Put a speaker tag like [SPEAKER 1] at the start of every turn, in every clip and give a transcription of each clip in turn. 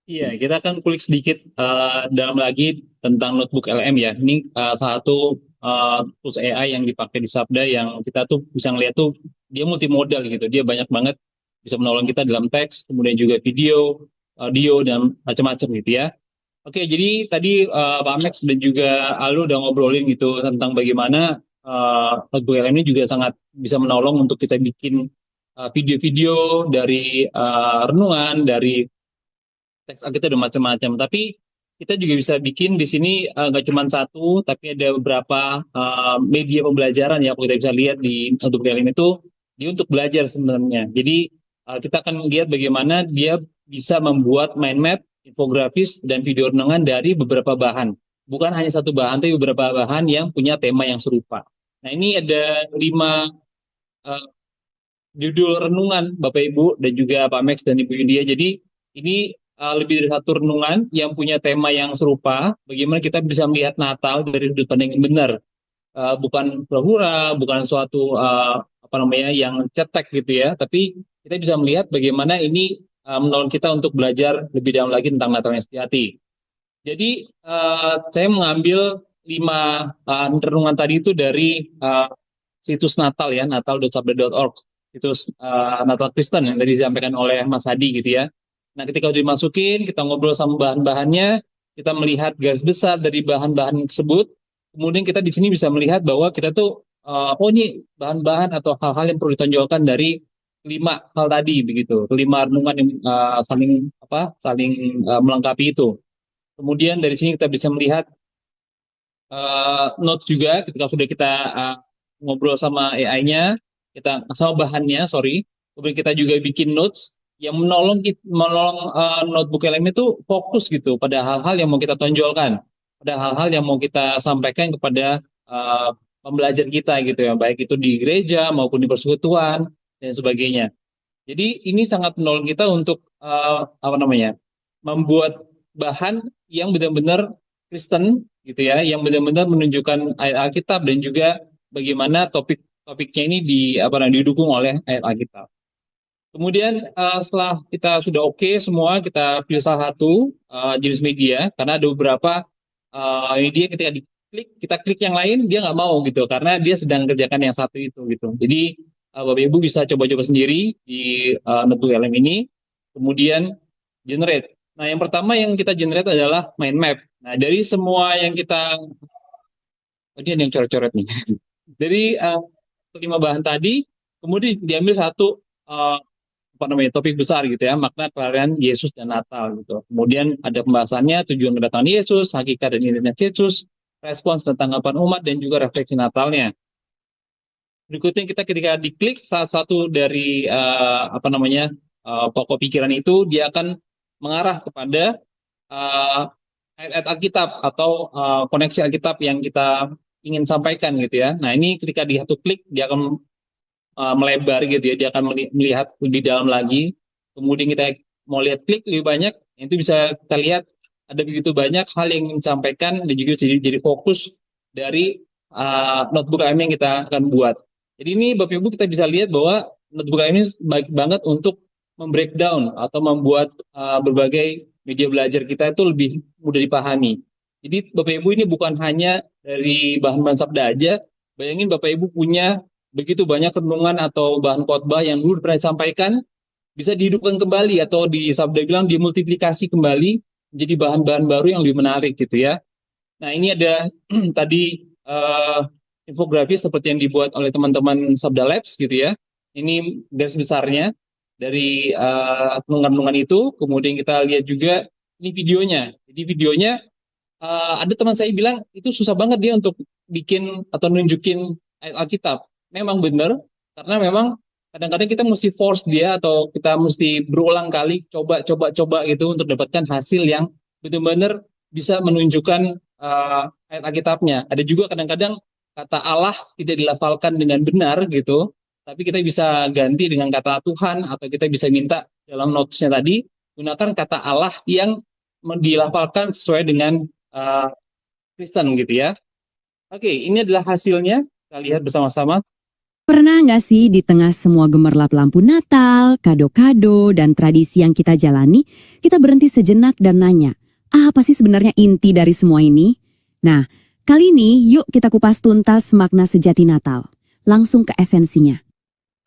[SPEAKER 1] Iya, kita akan kulik sedikit dalam lagi tentang notebook LM ya. Ini salah satu tools AI yang dipakai di Sabda yang kita tuh bisa ngeliat tuh dia multimodal gitu. Dia banyak banget bisa menolong kita dalam teks, kemudian juga video, audio dan macam-macam gitu ya. Oke, jadi tadi Pak Max dan juga Alu udah ngobrolin gitu tentang bagaimana notebook LM ini juga sangat bisa menolong untuk kita bikin video-video dari renungan, dari teks kita udah macam-macam. Tapi kita juga bisa bikin di sini nggak cuma satu, tapi ada beberapa media pembelajaran ya. Kalau kita bisa lihat di untuk Dalim itu, dia untuk belajar sebenarnya. Jadi kita akan lihat bagaimana dia bisa membuat mind map, infografis, dan video renungan dari beberapa bahan. Bukan hanya satu bahan, tapi beberapa bahan yang punya tema yang serupa. Nah ini ada 5 uh, judul renungan Bapak Ibu dan juga Pak Max dan Ibu Yundia. Jadi ini lebih dari satu renungan yang punya tema yang serupa. Bagaimana kita bisa melihat Natal dari sudut pandang yang benar, bukan pura-pura, bukan suatu apa namanya yang cetek gitu ya. Tapi kita bisa melihat bagaimana ini menolong kita untuk belajar lebih dalam lagi tentang Natal yang sejati. Jadi saya mengambil 5 renungan tadi itu dari situs Natal ya, natal.sabda.org, situs Natal Kristen yang tadi disampaikan oleh Mas Hadi gitu ya. Nah, ketika udah dimasukin, kita ngobrol sama bahan-bahannya, kita melihat garis besar dari bahan-bahan tersebut. Kemudian kita di sini bisa melihat bahwa kita tuh, oh ini bahan-bahan atau hal-hal yang perlu ditonjolkan dari 5 hal tadi begitu, 5 renungan yang saling melengkapi itu. Kemudian dari sini kita bisa melihat notes juga ketika sudah kita ngobrol sama AI-nya, kita sama bahannya, sorry. Kemudian kita juga bikin notes yang menolong notebook LM itu fokus gitu pada hal-hal yang mau kita tonjolkan, pada hal-hal yang mau kita sampaikan kepada pembelajar kita gitu ya, baik itu di gereja maupun di persekutuan dan sebagainya. Jadi ini sangat menolong kita untuk apa namanya, membuat bahan yang benar-benar Kristen gitu ya, yang benar-benar menunjukkan ayat Alkitab dan juga bagaimana topik-topiknya ini didukung oleh ayat Alkitab. Kemudian setelah kita sudah oke semua, kita pilih salah satu jenis media karena ada beberapa media ketika diklik, kita klik yang lain dia nggak mau gitu karena dia sedang kerjakan yang satu itu gitu. Jadi Bapak Ibu bisa coba-coba sendiri di Netu LM ini, kemudian generate. Nah, yang pertama yang kita generate adalah mind map. Nah, dari semua yang kita, oh, dia ada yang coret-coret nih. Dari 5 bahan tadi, kemudian diambil satu apa namanya topik besar gitu ya, makna kelahiran Yesus dan Natal gitu. Kemudian ada pembahasannya tujuan kedatangan Yesus, hakikat dan identitas Yesus, respons tentang tanggapan umat dan juga refleksi Natalnya. Berikutnya kita ketika diklik salah satu dari apa namanya pokok pikiran itu dia akan mengarah kepada uh, ayat Alkitab atau koneksi Alkitab yang kita ingin sampaikan gitu ya. Nah ini ketika di satu klik dia akan melebar gitu ya, dia akan melihat lebih dalam lagi. Kemudian kita mau lihat klik lebih banyak, itu bisa kita lihat ada begitu banyak hal yang ingin disampaikan dan juga jadi fokus dari notebook kami yang kita akan buat. Jadi ini Bapak Ibu kita bisa lihat bahwa notebook kami ini baik banget untuk membreakdown atau membuat berbagai media belajar kita itu lebih mudah dipahami. Jadi Bapak Ibu ini bukan hanya dari bahan-bahan sabda aja, bayangin Bapak Ibu punya begitu banyak renungan atau bahan khotbah yang dulu pernah disampaikan bisa dihidupkan kembali atau di sabda bilang dimultiplikasi kembali menjadi bahan-bahan baru yang lebih menarik gitu ya. Nah ini ada tadi infografis seperti yang dibuat oleh teman-teman Sabda Labs gitu ya. Ini garis besarnya dari renungan-renungan itu. Kemudian kita lihat juga ini videonya. Jadi videonya ada teman saya bilang itu susah banget dia untuk bikin atau nunjukin ayat Alkitab. Memang benar, karena memang kadang-kadang kita mesti force dia atau kita mesti berulang kali coba gitu untuk dapatkan hasil yang benar-benar bisa menunjukkan ayat Alkitabnya. Ada juga kadang-kadang kata Allah tidak dilafalkan dengan benar gitu, tapi kita bisa ganti dengan kata Tuhan atau kita bisa minta dalam notesnya tadi gunakan kata Allah yang dilafalkan sesuai dengan uh, Kristen gitu ya. Oke, ini adalah hasilnya. Kita lihat bersama-sama.
[SPEAKER 2] Pernah nggak sih di tengah semua gemerlap lampu Natal, kado-kado, dan tradisi yang kita jalani, kita berhenti sejenak dan nanya, apa sih sebenarnya inti dari semua ini? Nah, kali ini yuk kita kupas tuntas makna sejati Natal. Langsung ke esensinya.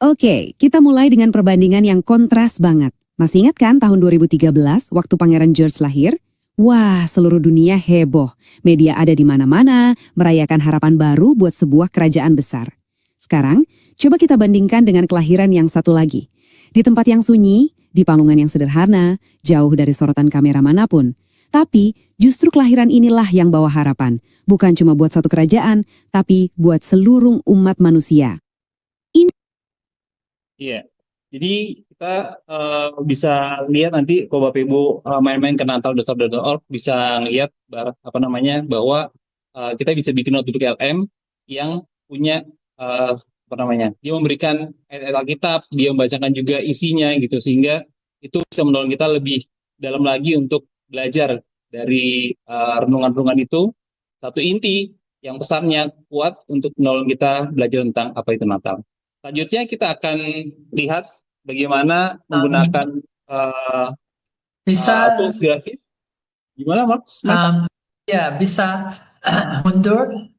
[SPEAKER 2] Oke, kita mulai dengan perbandingan yang kontras banget. Masih ingat kan tahun 2013 waktu Pangeran George lahir? Wah, seluruh dunia heboh. Media ada di mana-mana, merayakan harapan baru buat sebuah kerajaan besar. Sekarang, coba kita bandingkan dengan kelahiran yang satu lagi. Di tempat yang sunyi, di palungan yang sederhana, jauh dari sorotan kamera manapun. Tapi, justru kelahiran inilah yang bawa harapan. Bukan cuma buat satu kerajaan, tapi buat seluruh umat manusia.
[SPEAKER 1] Iya. Jadi kita bisa lihat nanti kalau Bapak Ibu main-main ke natal.sab.org bisa lihat bahwa kita bisa bikin notebook LM yang punya apa namanya? Dia memberikan ayat-ayat Alkitab, dia membacakan juga isinya gitu sehingga itu bisa menolong kita lebih dalam lagi untuk belajar dari renungan-renungan itu. Satu inti yang pesannya kuat untuk menolong kita belajar tentang apa itu Natal. Selanjutnya kita akan lihat bagaimana menggunakan
[SPEAKER 3] Bisa
[SPEAKER 1] tools grafis. Gimana, Mas?
[SPEAKER 3] ya bisa mundur.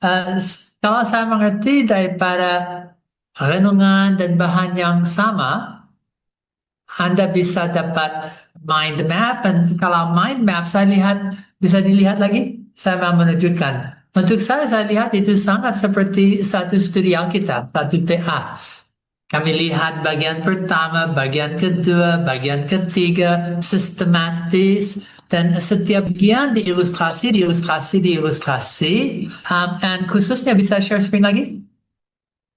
[SPEAKER 3] Kalau saya mengerti daripada renungan dan bahan yang sama, Anda bisa dapat mind map. Dan kalau mind map saya lihat bisa dilihat lagi, saya mau menunjukkan. Untuk saya lihat itu sangat seperti satu studi Alkitab, satu PA. Kami lihat bagian pertama, bagian kedua, bagian ketiga, sistematis, dan setiap bagian diilustrasi. Dan khususnya bisa share screen lagi?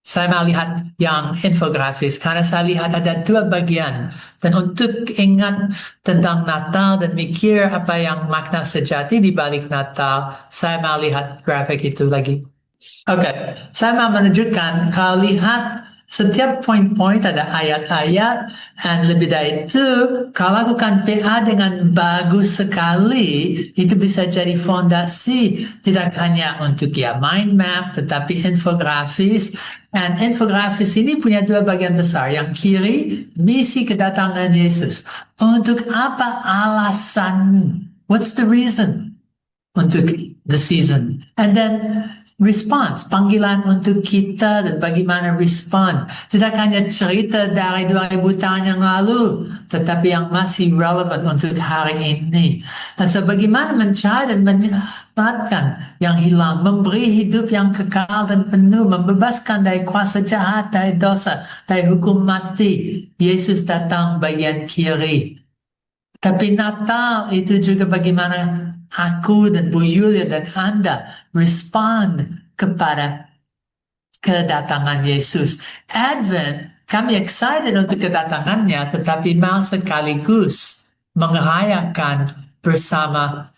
[SPEAKER 3] Saya mau lihat yang infografis, karena saya lihat ada dua bagian. Dan untuk ingat tentang Natal dan mikir apa yang makna sejati di balik Natal, saya mau lihat grafik itu lagi. Oke, saya mau menunjukkan kalau lihat setiap poin-poin ada ayat-ayat, dan lebih dari itu, kalau lakukan PA dengan bagus sekali, itu bisa jadi fondasi, tidak hanya untuk ya mind map, tetapi infografis. Dan infografis ini punya dua bagian besar. Yang kiri, misi kedatangan Yesus. Untuk apa alasan? What's the reason? Untuk the season. And then response, panggilan untuk kita dan bagaimana respond. Tidak hanya cerita dari 2000 tahun yang lalu, tetapi yang masih relevan untuk hari ini. Dan sebagaimana mencari dan menyelamatkan yang hilang, memberi hidup yang kekal dan penuh, membebaskan dari kuasa jahat, dari dosa, dari hukum mati. Yesus datang bagian kiri. Tapi Natal itu juga bagaimana aku dan Bu Yulia dan Anda respond kepada kedatangan Yesus. Advent, kami excited untuk kedatangannya, tetapi mau sekaligus merayakan bersama.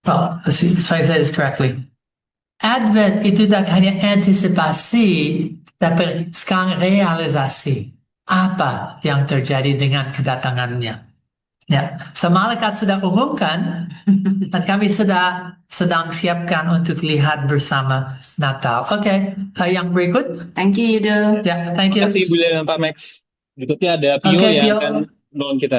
[SPEAKER 3] Oh, if I say this correctly. Advent itu tidak hanya antisipasi, tapi sekarang realisasi. Apa yang terjadi dengan kedatangannya? Ya, malaikat sudah umumkan dan kami sedang siapkan untuk lihat bersama Natal. Oke, yang berikut.
[SPEAKER 2] Thank you, Yudo.
[SPEAKER 3] Ya, thank you.
[SPEAKER 1] Terima kasih, Bu Lia dan Pak Max. Berikutnya ada Pio
[SPEAKER 3] Oke,
[SPEAKER 1] yang
[SPEAKER 3] Pio.
[SPEAKER 1] akan menolong kita.